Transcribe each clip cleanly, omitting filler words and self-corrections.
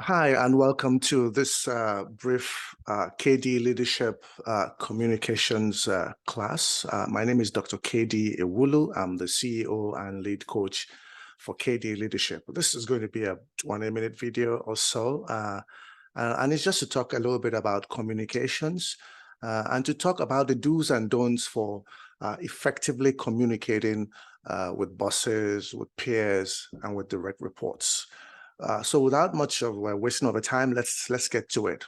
Hi, and welcome to this brief KDE Leadership Communications class. My name is Dr. KDE Ewulu. I'm the CEO and lead coach for KDE Leadership. This is going to be a 20-minute video or so, and it's just to talk a little bit about communications and to talk about the do's and don'ts for effectively communicating with bosses, with peers, and with direct reports. So without much of a wasting of time, let's get to it.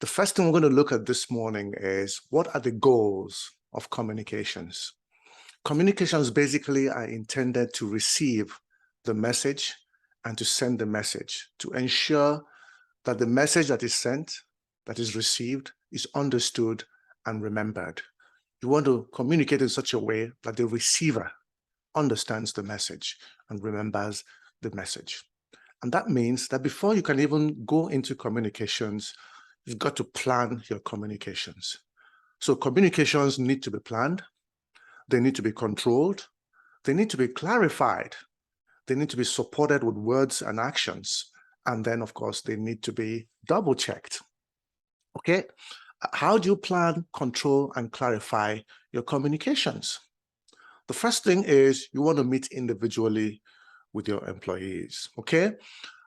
The first thing we're going to look at this morning is what are the goals of communications? Communications basically are intended to receive the message and to send the message, to ensure that the message that is sent, that is received, is understood and remembered. You want to communicate in such a way that the receiver understands the message and remembers the message. And that means that before you can even go into communications, you've got to plan your communications. So communications need to be planned, they need to be controlled, they need to be clarified, they need to be supported with words and actions, and then, of course, they need to be double-checked. Okay, how do you plan, control, and clarify your communications? The first thing is you want to meet individually with your employees, okay?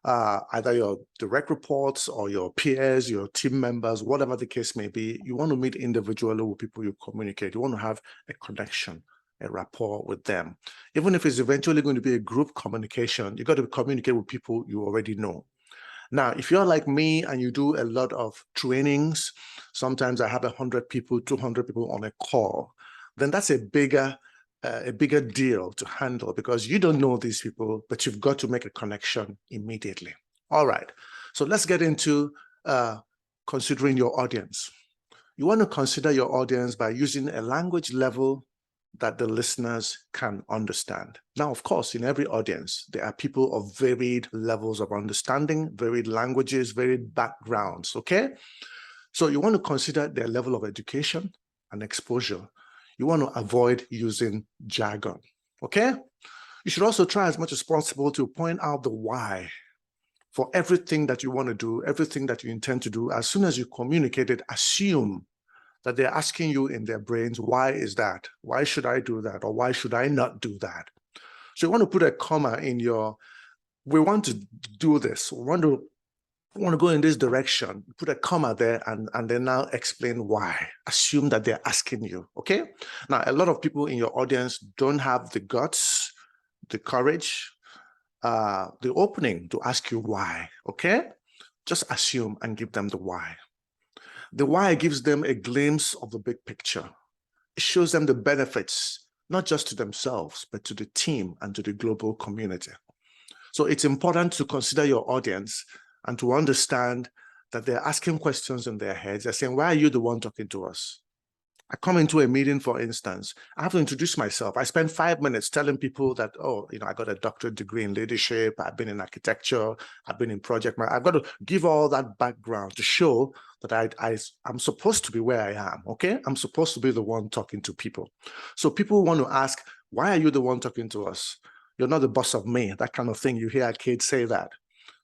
Either your direct reports or your peers, your team members, whatever the case may be, you want to meet individually with people you communicate. You want to have a connection, a rapport with them. Even if it's eventually going to be a group communication, you got to communicate with people you already know. Now, if you're like me and you do a lot of trainings, sometimes I have 100 people, 200 people on a call, then that's a bigger deal to handle because you don't know these people, but you've got to make a connection immediately. All right, so let's get into considering your audience. You want to consider your audience by using a language level that the listeners can understand. Now, of course, in every audience, there are people of varied levels of understanding, varied languages, varied backgrounds, okay? So you want to consider their level of education and exposure. You want to avoid using jargon, okay? You should also try as much as possible to point out the why for everything that you want to do, everything that you intend to do. As soon as you communicate it, assume that they're asking you in their brains, why is that? Why should I do that? Or why should I not do that? So you want to put a comma in your, we want to do this. We want to go in this direction, put a comma there and then now explain why. Assume that they're asking you, okay? Now, a lot of people in your audience don't have the guts, the courage, the opening to ask you why, okay? Just assume and give them the why. The why gives them a glimpse of the big picture. It shows them the benefits, not just to themselves, but to the team and to the global community. So it's important to consider your audience and to understand that they're asking questions in their heads. They're saying, why are you the one talking to us? I come into a meeting, for instance, I have to introduce myself. I spend 5 minutes telling people that, oh, you know, I got a doctorate degree in leadership. I've been in architecture. I've been in project management. I've got to give all that background to show that I'm supposed to be where I am, okay? I'm supposed to be the one talking to people. So people want to ask, why are you the one talking to us? You're not the boss of me, that kind of thing. You hear kids say that.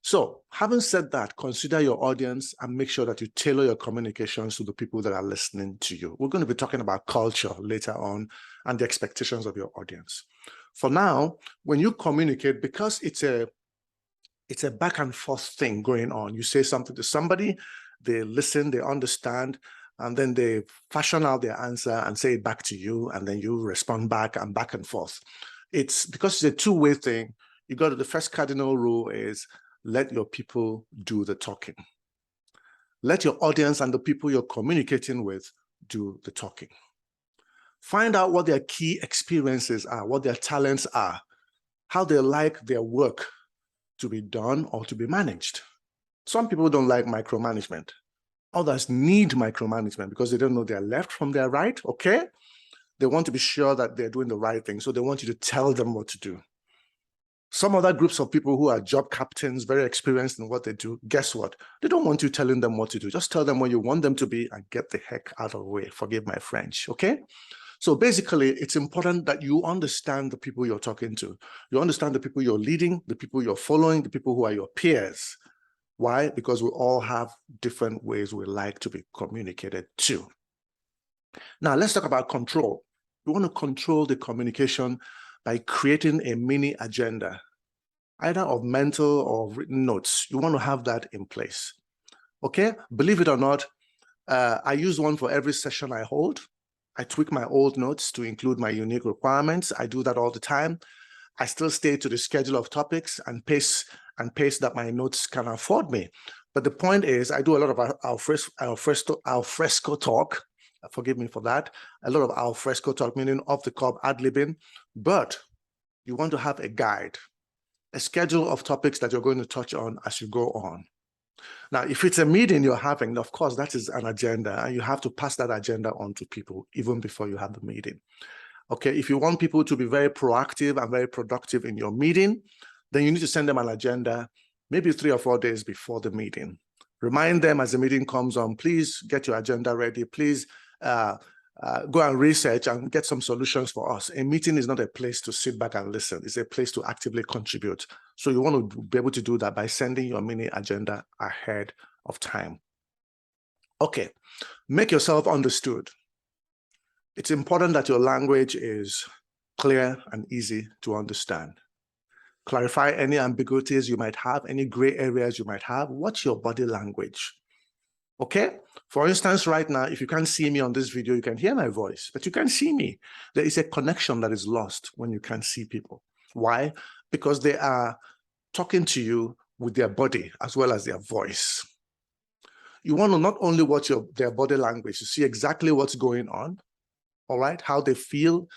So having said that, consider your audience and make sure that you tailor your communications to the people that are listening to you. We're going to be talking about culture later on and the expectations of your audience. For now, when you communicate, because it's a back and forth thing going on, you say something to somebody, they listen, they understand, and then they fashion out their answer and say it back to you, and then you respond back and forth. It's because it's a two-way thing. You got to, the first cardinal rule is let your people do the talking. Let your audience and the people you're communicating with do the talking. Find out what their key experiences are, what their talents are, how they like their work to be done or to be managed. Some people don't like micromanagement. Others need micromanagement because they don't know their left from their right, okay? They want to be sure that they're doing the right thing, so they want you to tell them what to do. Some other groups of people who are job captains, very experienced in what they do, guess what? They don't want you telling them what to do. Just tell them where you want them to be and get the heck out of the way. Forgive my French, okay? So basically, it's important that you understand the people you're talking to. You understand the people you're leading, the people you're following, the people who are your peers. Why? Because we all have different ways we like to be communicated to. Now, let's talk about control. We want to control the communication by creating a mini agenda, either of mental or written notes. You want to have that in place. Okay? Believe it or not, I use one for every session I hold. I tweak my old notes to include my unique requirements. I do that all the time. I still stay to the schedule of topics and pace that my notes can afford me. But the point is, I do a lot of alfresco talk. Forgive me for that. A lot of alfresco talk, meaning off the cuff, ad-libbing. But you want to have a guide, a schedule of topics that you're going to touch on as you go on. Now, if it's a meeting you're having, of course, that is an agenda, and you have to pass that agenda on to people even before you have the meeting. Okay, if you want people to be very proactive and very productive in your meeting, then you need to send them an agenda maybe 3 or 4 days before the meeting. Remind them as the meeting comes on, please get your agenda ready. Please go and research and get some solutions for us. A meeting is not a place to sit back and listen. It's a place to actively contribute. So you want to be able to do that by sending your mini agenda ahead of time. Okay, make yourself understood. It's important that your language is clear and easy to understand. Clarify any ambiguities you might have, any gray areas you might have. What's your body language? Okay? For instance, right now, if you can't see me on this video, you can hear my voice, but you can't see me. There is a connection that is lost when you can't see people. Why? Because they are talking to you with their body as well as their voice. You want to not only watch their body language to see exactly what's going on, all right, how they feel.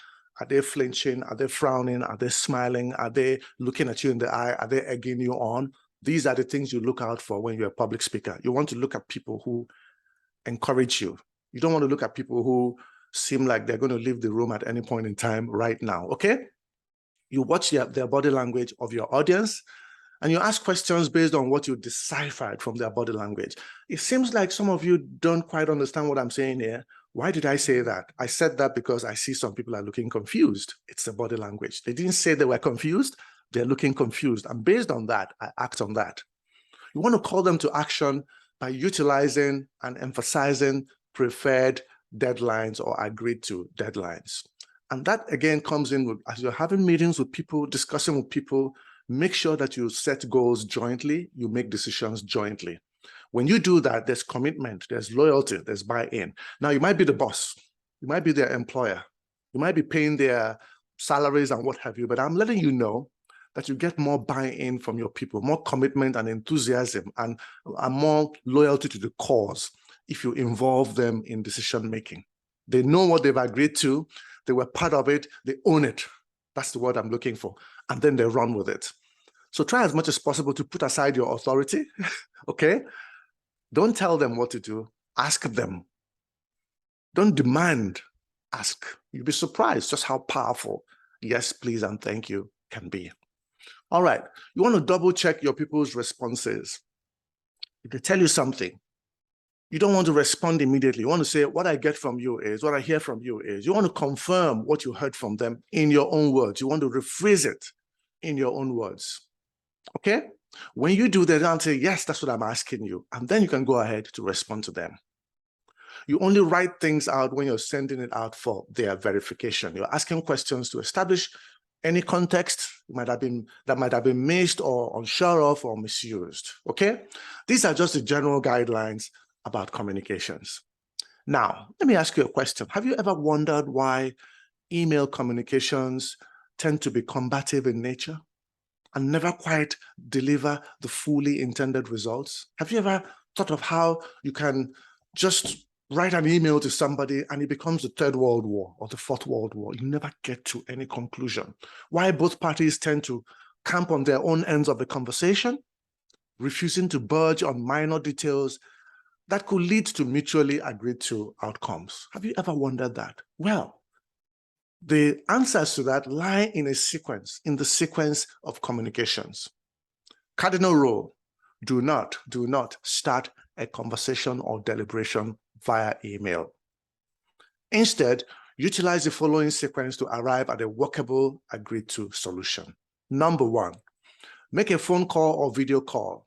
Are they flinching? Are they frowning? Are they smiling? Are they looking at you in the eye? Are they egging you on? These are the things you look out for when you're a public speaker. You want to look at people who encourage you. You don't want to look at people who seem like they're going to leave the room at any point in time right now, okay? You watch their body language of your audience, and you ask questions based on what you deciphered from their body language. It seems like some of you don't quite understand what I'm saying here. Why did I say that? I said that because I see some people are looking confused. It's the body language. They didn't say they were confused. They're looking confused. And based on that, I act on that. You want to call them to action by utilizing and emphasizing preferred deadlines or agreed to deadlines. And that again comes in with, as you're having meetings with people, discussing with people, make sure that you set goals jointly, you make decisions jointly. When you do that, there's commitment, there's loyalty, there's buy-in. Now, you might be the boss, you might be their employer, you might be paying their salaries and what have you, but I'm letting you know that you get more buy-in from your people, more commitment and enthusiasm, and more loyalty to the cause if you involve them in decision-making. They know what they've agreed to, they were part of it, they own it. That's the word I'm looking for. And then they run with it. So try as much as possible to put aside your authority, okay? Don't tell them what to do, ask them. Don't demand, ask. You'll be surprised just how powerful yes, please, and thank you can be. All right, you want to double check your people's responses. If they tell you something, you don't want to respond immediately. You want to say, what I get from you is, what I hear from you is. You want to confirm what you heard from them in your own words. You want to rephrase it in your own words, okay? When you do that, I'll say, yes, that's what I'm asking you. And then you can go ahead to respond to them. You only write things out when you're sending it out for their verification. You're asking questions to establish any context that might have been missed or unsure of or misused, okay? These are just the general guidelines about communications. Now, let me ask you a question. Have you ever wondered why email communications tend to be combative in nature and never quite deliver the fully intended results? Have you ever thought of how you can just write an email to somebody and it becomes the Third World War or the Fourth World War? You never get to any conclusion. Why both parties tend to camp on their own ends of the conversation, refusing to budge on minor details that could lead to mutually agreed to outcomes. Have you ever wondered that? Well, the answers to that lie in a sequence, in the sequence of communications. Cardinal rule, do not start a conversation or deliberation via email. Instead, utilize the following sequence to arrive at a workable, agreed to solution. Number one, make a phone call or video call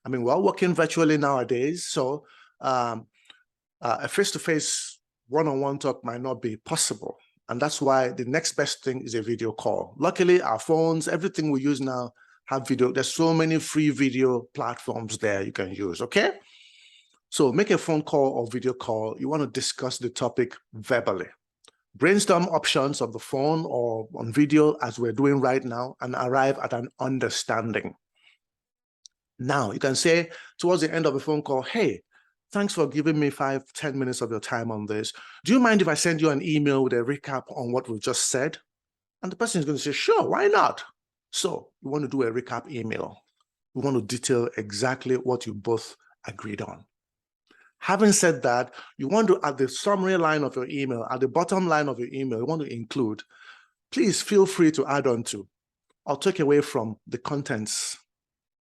I mean, we're all working virtually nowadays, so a face-to-face one-on-one talk might not be possible. And that's why the next best thing is a video call. Luckily, our phones, everything we use now have video. There's so many free video platforms there you can use, okay? So make a phone call or video call. You want to discuss the topic verbally. Brainstorm options on the phone or on video as we're doing right now and arrive at an understanding. Now, you can say towards the end of the phone call, hey, thanks for giving me 5-10 minutes of your time on this. Do you mind if I send you an email with a recap on what we've just said? And the person is going to say, sure, why not? So you want to do a recap email. You want to detail exactly what you both agreed on. Having said that, you want to, at the summary line of your email, at the bottom line of your email, you want to include, please feel free to add on to or take away from the contents,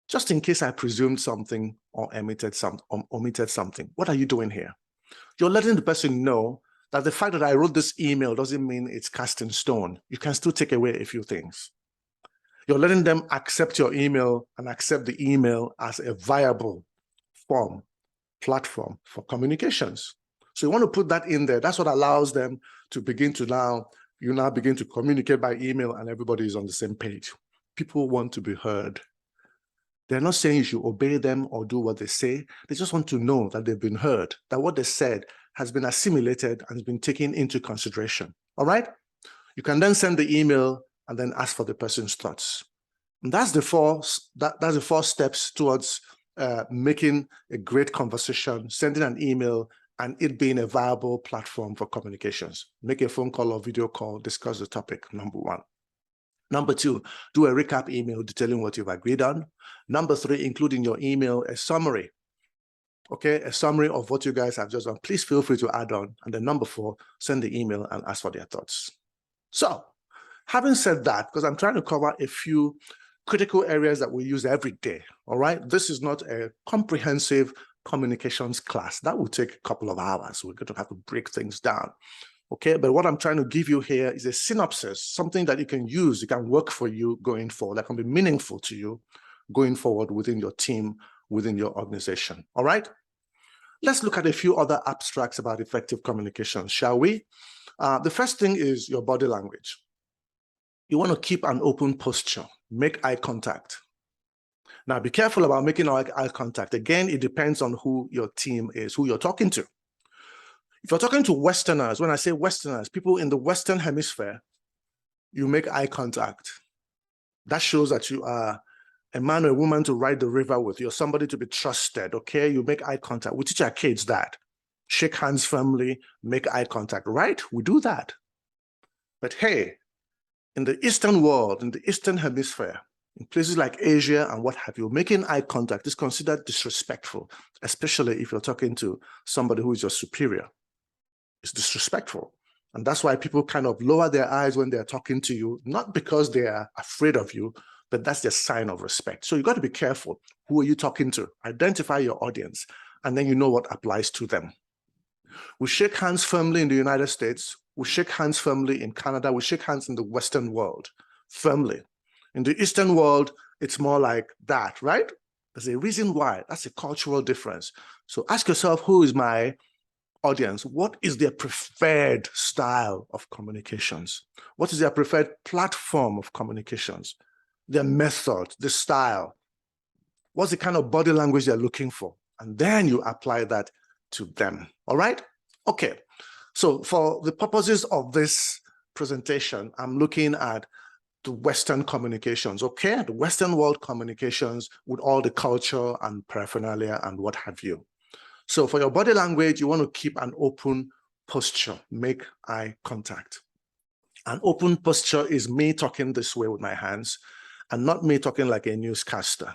just in case I presumed something or omitted something. What are you doing here? You're letting the person know that the fact that I wrote this email doesn't mean it's cast in stone. You can still take away a few things. You're letting them accept your email and accept the email as a viable platform for communications. So you want to put that in there. That's what allows them to begin to you now begin to communicate by email and everybody is on the same page. People want to be heard. They're not saying you should obey them or do what they say. They just want to know that they've been heard, that what they said has been assimilated and has been taken into consideration. All right? You can then send the email and then ask for the person's thoughts. And that's the four steps towards making a great conversation, sending an email, and it being a viable platform for communications. Make a phone call or video call, discuss the topic, number one. Number two, do a recap email detailing what you've agreed on. Number three, include in your email a summary. Okay, a summary of what you guys have just done. Please feel free to add on. And then number four, send the email and ask for their thoughts. So, having said that, because I'm trying to cover a few critical areas that we use every day, all right? This is not a comprehensive communications class. That will take a couple of hours. We're going to have to break things down. Okay, but what I'm trying to give you here is a synopsis, something that you can use, it can work for you going forward, that can be meaningful to you going forward within your team, within your organization. All right? Let's look at a few other abstracts about effective communication, shall we? The first thing is your body language. You want to keep an open posture, make eye contact. Now, be careful about making eye contact. Again, it depends on who your team is, who you're talking to. If you're talking to Westerners, when I say Westerners, people in the Western hemisphere, you make eye contact. That shows that you are a man or a woman to ride the river with. You're somebody to be trusted, okay? You make eye contact. We teach our kids that. Shake hands firmly, make eye contact, right? We do that. But hey, in the Eastern world, in the Eastern hemisphere, in places like Asia and what have you, making eye contact is considered disrespectful, especially if you're talking to somebody who is your superior. It's disrespectful. And that's why people kind of lower their eyes when they're talking to you, not because they are afraid of you, but that's their sign of respect. So you got to be careful. Who are you talking to? Identify your audience, and then you know what applies to them. We shake hands firmly in the United States. We shake hands firmly in Canada. We shake hands in the Western world firmly. In the Eastern world, it's more like that, right? There's a reason why. That's a cultural difference. So ask yourself, who is my audience? What is their preferred style of communications? What is their preferred platform of communications? Their method, the style. What's the kind of body language they're looking for? And then you apply that to them. All right? Okay. So for the purposes of this presentation, I'm looking at the Western communications, okay? The Western world communications with all the culture and paraphernalia and what have you. So for your body language, you want to keep an open posture, make eye contact. An open posture is me talking this way with my hands and not me talking like a newscaster.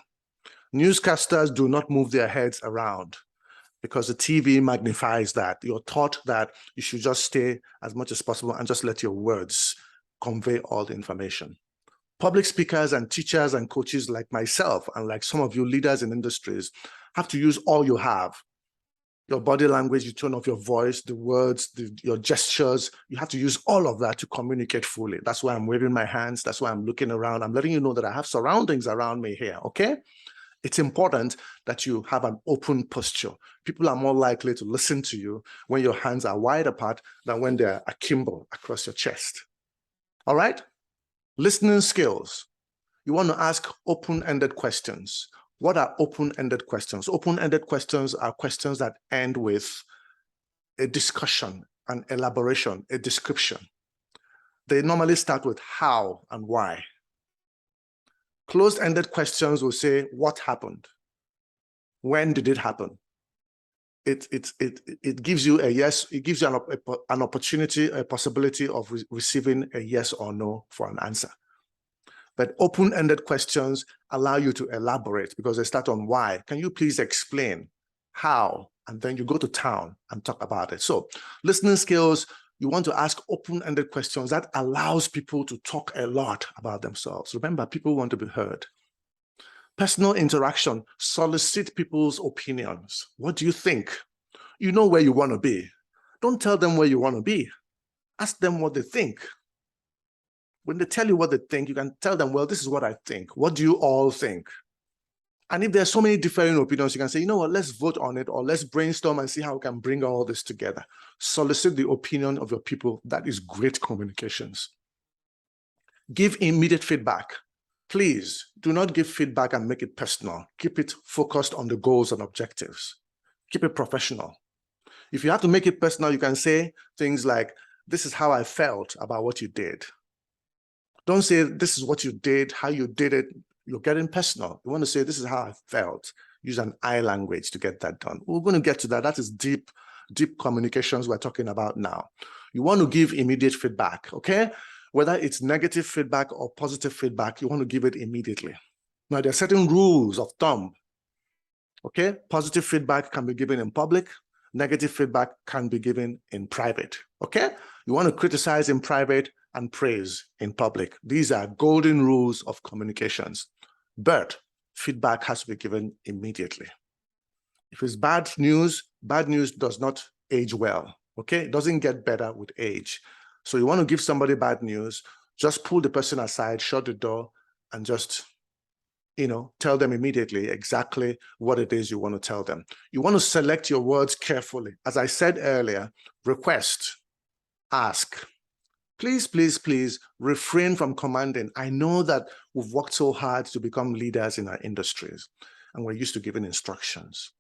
Newscasters do not move their heads around because the TV magnifies that. You're taught that you should just stay as much as possible and just let your words convey all the information. Public speakers and teachers and coaches like myself and like some of you leaders in industries have to use all you have. Your body language, you tone of your voice, the words, your gestures, you have to use all of that to communicate fully. That's why I'm waving my hands. That's why I'm looking around. I'm letting you know that I have surroundings around me here, okay? It's important that you have an open posture. People are more likely to listen to you when your hands are wide apart than when they're akimbo across your chest. All right? Listening skills. You want to ask open-ended questions. What are open-ended questions? Open-ended questions are questions that end with a discussion, an elaboration, a description. They normally start with how and why. Closed-ended questions will say, what happened? When did it happen? It gives you a yes, it gives you an opportunity, a possibility of receiving a yes or no for an answer. But open-ended questions allow you to elaborate because they start on why. Can you please explain how? And then you go to town and talk about it. So listening skills, you want to ask open-ended questions that allows people to talk a lot about themselves. Remember, people want to be heard. Personal interaction, solicit people's opinions. What do you think? You know where you want to be. Don't tell them where you want to be. Ask them what they think. When they tell you what they think, you can tell them, well, this is what I think. What do you all think? And if there's so many differing opinions, you can say, you know what, let's vote on it, or let's brainstorm and see how we can bring all this together. Solicit the opinion of your people. That is great communications. Give immediate feedback. Please do not give feedback and make it personal. Keep it focused on the goals and objectives. Keep it professional. If you have to make it personal, you can say things like, this is how I felt about what you did. Don't say, this is what you did, how you did it. You're getting personal. You want to say, this is how I felt. Use an I language to get that done. We're going to get to that. That is deep communications we're talking about now. You want to give immediate feedback, okay? Whether it's negative feedback or positive feedback, you want to give it immediately. Now, there are certain rules of thumb, okay? Positive feedback can be given in public. Negative feedback can be given in private, okay? You want to criticize in private and praise in public. These are golden rules of communications. But feedback has to be given immediately. If it's bad news does not age well, okay? It doesn't get better with age. So you want to give somebody bad news, just pull the person aside, shut the door, and just, tell them immediately exactly what it is you want to tell them. You want to select your words carefully. As I said earlier, request, ask. Please, please, please refrain from commanding. I know that we've worked so hard to become leaders in our industries, and we're used to giving instructions.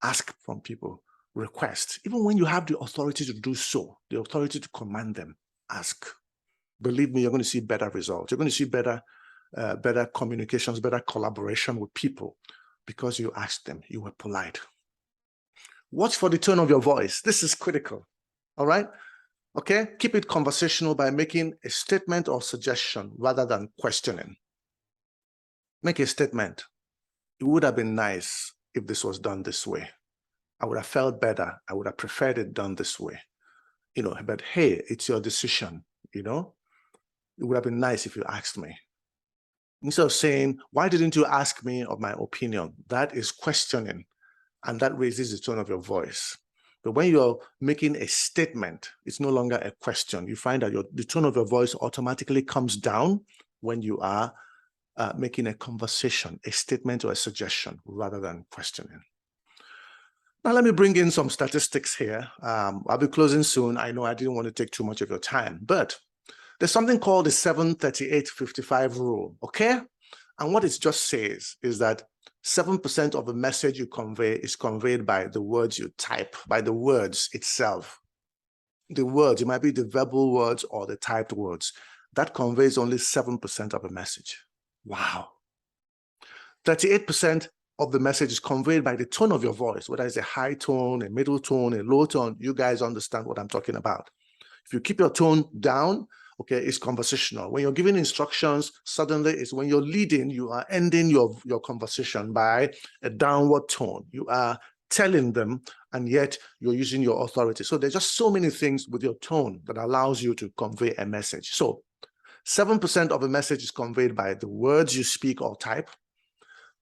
Ask from people, request. Even when you have the authority to do so, the authority to command them, ask. Believe me, you're going to see better results. You're going to see better communications, better collaboration with people because you asked them, you were polite. Watch for the tone of your voice. This is critical, all right? Okay, keep it conversational by making a statement or suggestion rather than questioning. Make a statement. It would have been nice if this was done this way. I would have felt better. I would have preferred it done this way. But hey, it's your decision, It would have been nice if you asked me. Instead of saying, why didn't you ask me of my opinion? That is questioning, and that raises the tone of your voice. But when you're making a statement, it's no longer a question. You find that the tone of your voice automatically comes down when you are making a conversation, a statement or a suggestion, rather than questioning. Now, let me bring in some statistics here. I'll be closing soon. I know I didn't want to take too much of your time, but there's something called the 7-38-55 rule, okay? And what it just says is that 7% of the message you convey is conveyed by the words you type, by the words itself. The words, it might be the verbal words or the typed words. That conveys only 7% of the message. Wow. 38% of the message is conveyed by the tone of your voice, whether it's a high tone, a middle tone, a low tone. You guys understand what I'm talking about. If you keep your tone down, okay, it's conversational. When you're giving instructions, suddenly it's when you're leading, you are ending your conversation by a downward tone. You are telling them, and yet you're using your authority. So there's just so many things with your tone that allows you to convey a message. So 7% of the message is conveyed by the words you speak or type,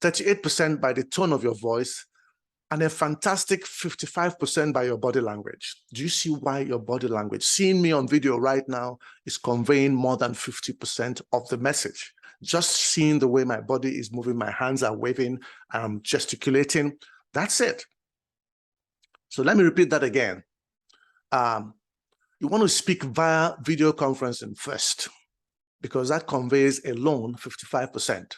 38% by the tone of your voice, and a fantastic 55% by your body language. Do you see why your body language, seeing me on video right now, is conveying more than 50% of the message? just seeing the way my body is moving, my hands are waving, I'm gesticulating. That's it. So let me repeat that again. You want to speak via video conferencing first, because that conveys alone 55%.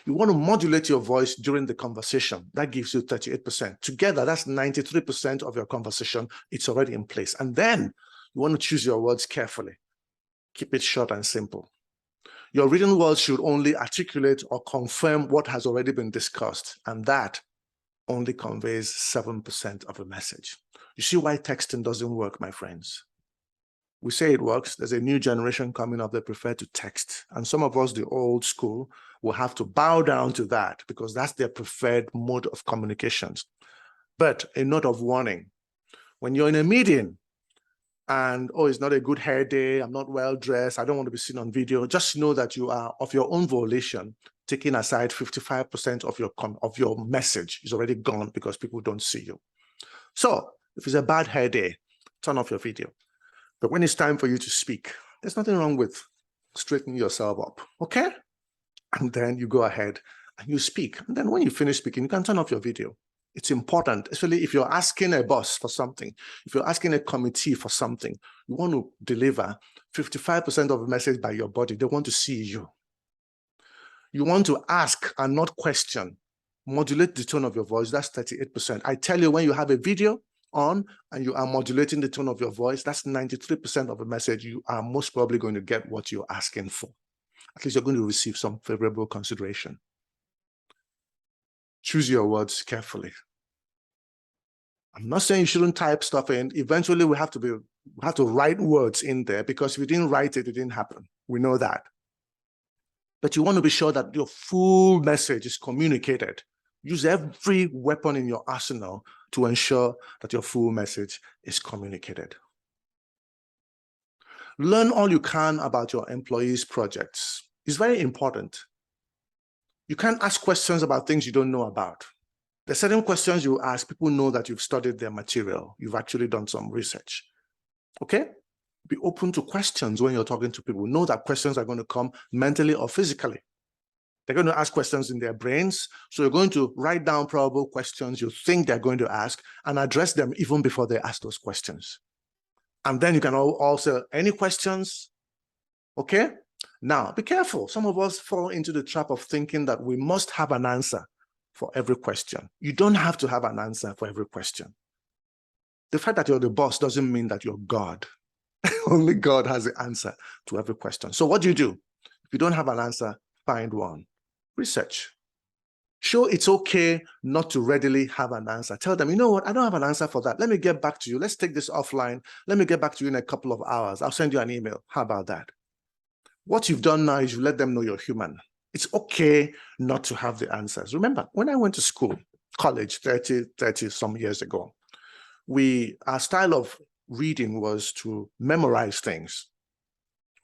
You want to modulate your voice during the conversation. That gives you 38%. Together, that's 93% of your conversation. It's already in place. And then you want to choose your words carefully. Keep it short and simple. Your written words should only articulate or confirm what has already been discussed. And that only conveys 7% of a message. You see why texting doesn't work, my friends? We say it works. There's a new generation coming up that prefer to text. And some of us, the old school, will have to bow down to that because that's their preferred mode of communications. But a note of warning, when you're in a meeting and, oh, it's not a good hair day, I'm not well dressed, I don't want to be seen on video, just know that you are, of your own volition, taking aside 55% of your message is already gone because people don't see you. So if it's a bad hair day, turn off your video. But when it's time for you to speak, there's nothing wrong with straightening yourself up, okay? And then you go ahead and you speak. And then when you finish speaking, you can turn off your video. It's important, especially if you're asking a boss for something, if you're asking a committee for something, you want to deliver 55% of the message by your body. They want to see you. You want to ask and not question. Modulate the tone of your voice. That's 38%. I tell you, when you have a video on and you are modulating the tone of your voice, that's 93% of the message. You are most probably going to get what you're asking for. At least you're going to receive some favorable consideration. Choose your words carefully. I'm not saying you shouldn't type stuff in. Eventually we have to write words in there, because if you didn't write it, it didn't happen. We know that. But you want to be sure that your full message is communicated. Use every weapon in your arsenal to ensure that your full message is communicated. Learn all you can about your employees' projects. It's very important. You can't ask questions about things you don't know about. There's certain questions you ask, people know that you've studied their material. You've actually done some research. Okay? Be open to questions when you're talking to people. Know that questions are going to come mentally or physically. They're going to ask questions in their brains. So you're going to write down probable questions you think they're going to ask and address them even before they ask those questions. And then you can also, any questions? Okay? Now, be careful. Some of us fall into the trap of thinking that we must have an answer for every question. You don't have to have an answer for every question. The fact that you're the boss doesn't mean that you're God. Only God has the answer to every question. So what do? If you don't have an answer, find one. Research. Show it's okay not to readily have an answer. Tell them, you know what, I don't have an answer for that. Let me get back to you. Let's take this offline. Let me get back to you in a couple of hours. I'll send you an email. How about that? What you've done now is you let them know you're human. It's okay not to have the answers. Remember, when I went to school, college, 30 some years ago, our style of reading was to memorize things.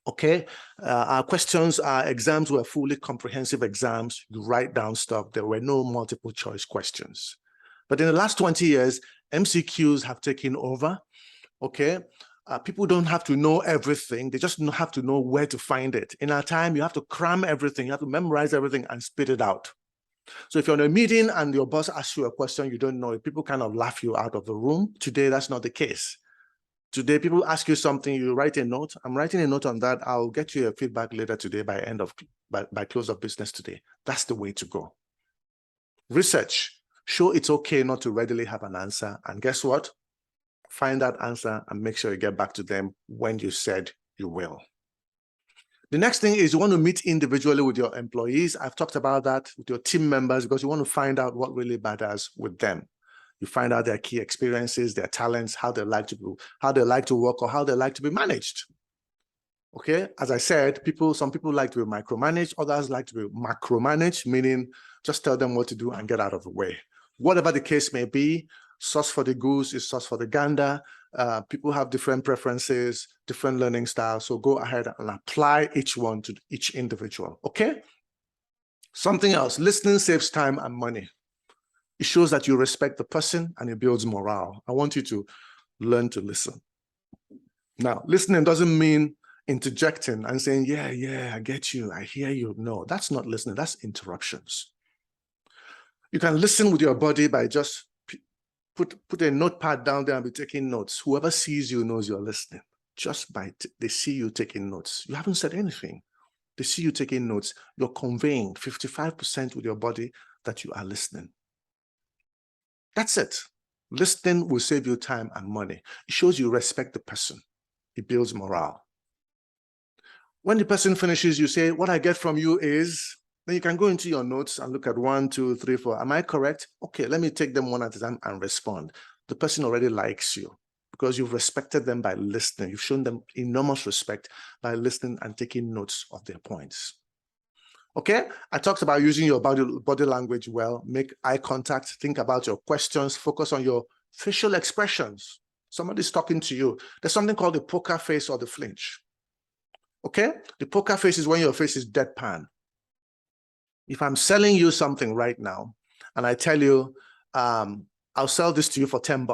Okay, our questions, our exams were fully comprehensive exams. You write down stuff. There were no multiple choice questions. But in the last 20 years, MCQs have taken over. Okay, people don't have to know everything. They just have to know where to find it. In our time, you have to cram everything. You have to memorize everything and spit it out. So if you're in a meeting and your boss asks you a question you don't know, people kind of laugh you out of the room. Today, that's not the case. Today, people ask you something, you write a note. I'm writing a note on that. I'll get you a feedback later today by close of business today. That's the way to go. Research. Show it's okay not to readily have an answer. And guess what? Find that answer and make sure you get back to them when you said you will. The next thing is you want to meet individually with your employees. I've talked about that with your team members because you want to find out what really matters with them. You find out their key experiences, their talents, how they like to work, or how they like to be managed. Okay, as I said, some people like to be micromanaged, others like to be macromanaged, meaning just tell them what to do and get out of the way. Whatever the case may be, sauce for the goose is sauce for the gander. People have different preferences, different learning styles. So go ahead and apply each one to each individual. Okay. Something else, listening saves time and money. It shows that you respect the person and it builds morale. I want you to learn to listen. Now, listening doesn't mean interjecting and saying, yeah, I get you, I hear you. No, that's not listening, that's interruptions. You can listen with your body by just put a notepad down there and be taking notes. Whoever sees you knows you're listening. Just by they see you taking notes. You haven't said anything. They see you taking notes. You're conveying 55% with your body that you are listening. That's it. Listening will save you time and money. It shows you respect the person. It builds morale. When the person finishes, you say, what I get from you is, then you can go into your notes and look at 1, 2, 3, 4. Am I correct? Okay, let me take them one at a time and respond. The person already likes you because you've respected them by listening. You've shown them enormous respect by listening and taking notes of their points. Okay, I talked about using your body language well. Make eye contact, think about your questions, focus on your facial expressions. Somebody's talking to you. There's something called the poker face or the flinch. Okay, the poker face is when your face is deadpan. If I'm selling you something right now and I tell you, I'll sell this to you for $10.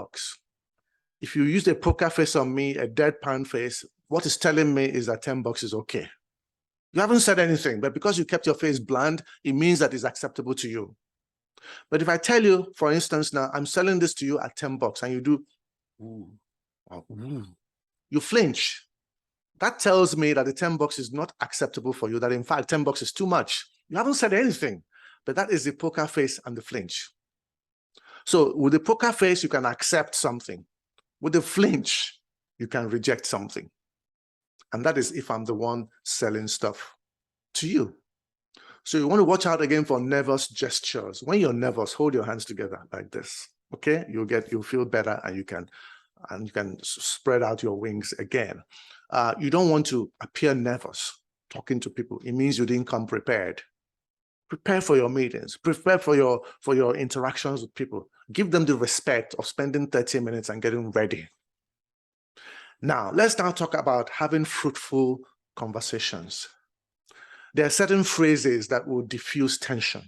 If you use a poker face on me, a deadpan face, what it's telling me is that $10 is okay. You haven't said anything, but because you kept your face bland, it means that it's acceptable to you. But if I tell you, for instance, now I'm selling this to you at $10 and you do, ooh, ooh, you flinch. That tells me that the $10 is not acceptable for you, that in fact, $10 is too much. You haven't said anything, but that is the poker face and the flinch. So with the poker face, you can accept something. With the flinch, you can reject something. And that is if I'm the one selling stuff to you. So you want to watch out again for nervous gestures. When you're nervous, hold your hands together like this. Okay, you'll feel better, and you can spread out your wings again. You don't want to appear nervous talking to people. It means you didn't come prepared. Prepare for your meetings. Prepare for your interactions with people. Give them the respect of spending 30 minutes and getting ready. Now, let's now talk about having fruitful conversations. There are certain phrases that will diffuse tension,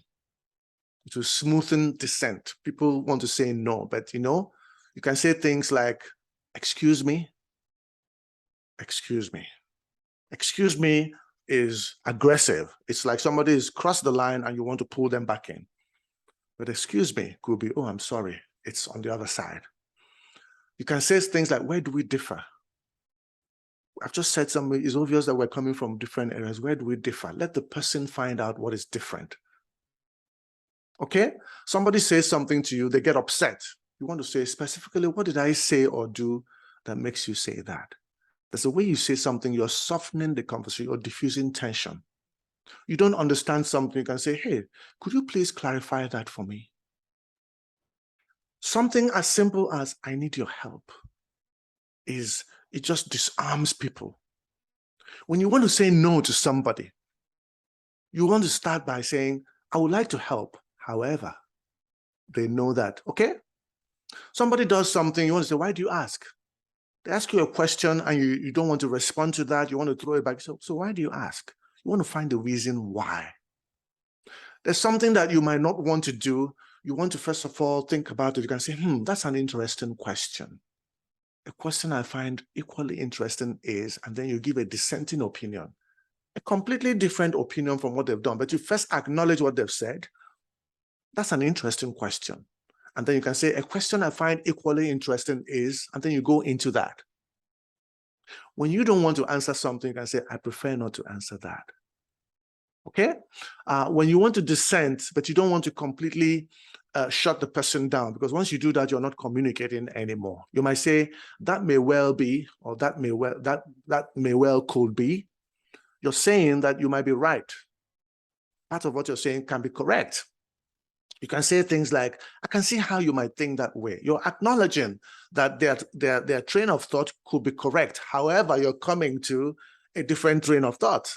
to smoothen dissent. People want to say no, but you can say things like, excuse me, excuse me. Excuse me is aggressive. It's like somebody has crossed the line and you want to pull them back in. But excuse me could be, oh, I'm sorry, it's on the other side. You can say things like, where do we differ? I've just said something, it's obvious that we're coming from different areas. Where do we differ? Let the person find out what is different. Okay? Somebody says something to you, they get upset. You want to say specifically, what did I say or do that makes you say that? There's a way you say something, you're softening the conversation, you're diffusing tension. You don't understand something, you can say, hey, could you please clarify that for me? Something as simple as, I need your help, it just disarms people. When you want to say no to somebody, you want to start by saying, I would like to help. However, they know that, okay? Somebody does something, you want to say, why do you ask? They ask you a question and you don't want to respond to that. You want to throw it back. So why do you ask? You want to find the reason why. There's something that you might not want to do. You want to, first of all, think about it. You can say, that's an interesting question. A question I find equally interesting is, and then you give a dissenting opinion, a completely different opinion from what they've done, but you first acknowledge what they've said. That's an interesting question. And then you can say, a question I find equally interesting is, and then you go into that. When you don't want to answer something, you can say, I prefer not to answer that. Okay? When you want to dissent, but you don't want to completely shut the person down, because once you do that, you're not communicating anymore. You might say, that may well be, or that may well could be. You're saying that you might be right. Part of what you're saying can be correct. You can say things like, I can see how you might think that way. You're acknowledging that their train of thought could be correct. However, you're coming to a different train of thought.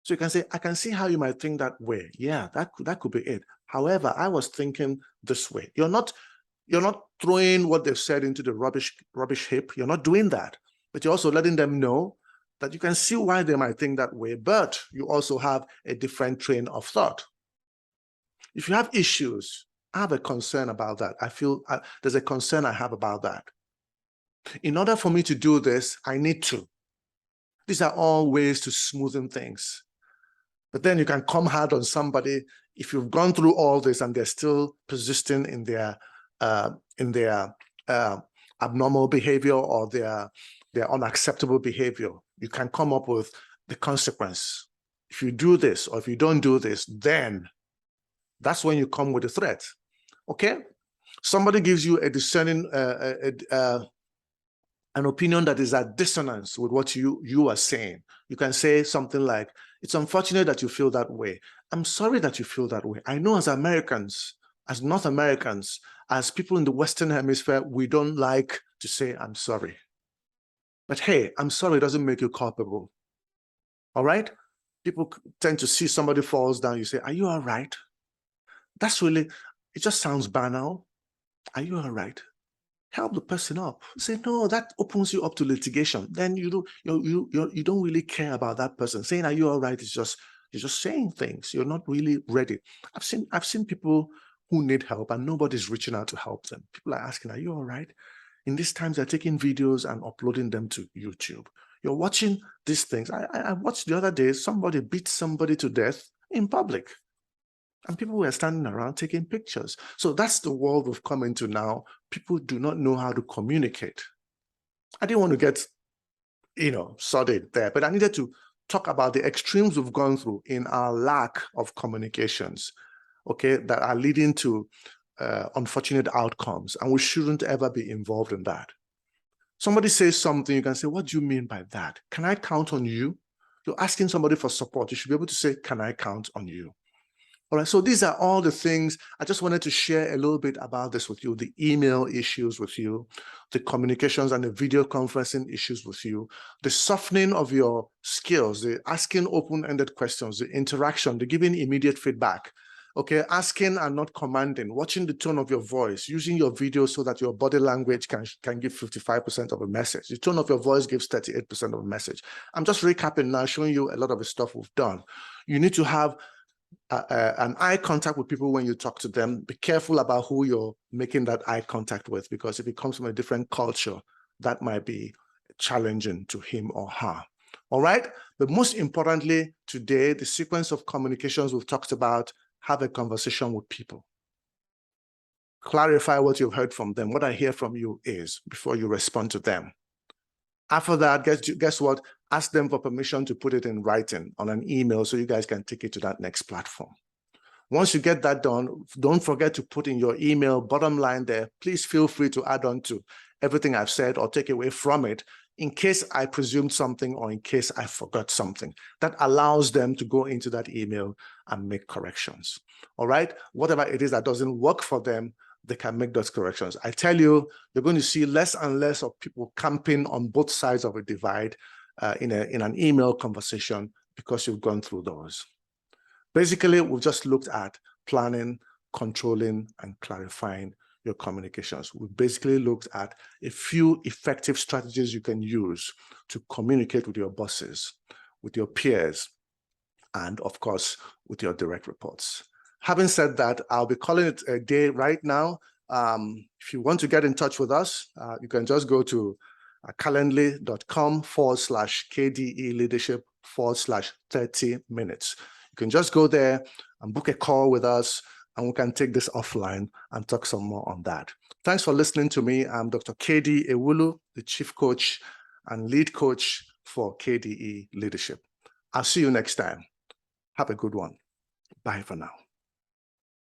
So you can say, I can see how you might think that way. Yeah, that could be it. However, I was thinking this way. You're not throwing what they've said into the rubbish heap. You're not doing that. But you're also letting them know that you can see why they might think that way, but you also have a different train of thought. If you have issues, I have a concern about that. I feel there's a concern I have about that. In order for me to do this, I need to. These are all ways to smoothen things. But then you can come hard on somebody if you've gone through all this and they're still persisting in their abnormal behavior or their unacceptable behavior. You can come up with the consequence. If you do this or if you don't do this, then that's when you come with a threat. Okay? Somebody gives you a discerning an opinion that is at dissonance with what you are saying. You can say something like, it's unfortunate that you feel that way. I'm sorry that you feel that way. I know as Americans, as North Americans, as people in the Western Hemisphere, we don't like to say, I'm sorry. But hey, I'm sorry doesn't make you culpable. All right? People tend to see somebody falls down, you say, are you all right? That's really, it just sounds banal. Are you all right? Help the person up. Say, no, that opens you up to litigation. Then you don't really care about that person. Saying, are you all right? You're just saying things. You're not really ready. I've seen people who need help and nobody's reaching out to help them. People are asking, are you all right? In these times, they're taking videos and uploading them to YouTube. You're watching these things. I watched the other day, somebody beat somebody to death in public. And people were standing around taking pictures. So that's the world we've come into now. People do not know how to communicate. I didn't want to get, sordid there, but I needed to talk about the extremes we've gone through in our lack of communications, okay, that are leading to unfortunate outcomes. And we shouldn't ever be involved in that. Somebody says something, you can say, what do you mean by that? Can I count on you? You're asking somebody for support. You should be able to say, can I count on you? All right, so these are all the things. I just wanted to share a little bit about this with you, the email issues with you, the communications and the video conferencing issues with you, the softening of your skills, the asking open-ended questions, the interaction, the giving immediate feedback, okay, asking and not commanding, watching the tone of your voice, using your video so that your body language can give 55% of a message. The tone of your voice gives 38% of a message. I'm just recapping now, showing you a lot of the stuff we've done. You need to have an eye contact with people when you talk to them. Be careful about who you're making that eye contact with, because if it comes from a different culture, that might be challenging to him or her. All right. But most importantly, today, the sequence of communications we've talked about, have a conversation with people. Clarify what you've heard from them. What I hear from you is, before you respond to them. After that, guess what? Ask them for permission to put it in writing on an email so you guys can take it to that next platform. Once you get that done, don't forget to put in your email bottom line there. Please feel free to add on to everything I've said or take away from it in case I presumed something or in case I forgot something. That allows them to go into that email and make corrections. All right? Whatever it is that doesn't work for them, they can make those corrections. I tell you, you're going to see less and less of people camping on both sides of a divide in an email conversation because you've gone through those. Basically, we've just looked at planning, controlling, and clarifying your communications. We've basically looked at a few effective strategies you can use to communicate with your bosses, with your peers, and of course, with your direct reports. Having said that, I'll be calling it a day right now. If you want to get in touch with us, you can just go to calendly.com/KDE leadership /30 minutes. You can just go there and book a call with us, and we can take this offline and talk some more on that. Thanks for listening to me. I'm Dr. KDE Ewulu, the Chief Coach and Lead Coach for KDE Leadership. I'll see you next time. Have a good one. Bye for now.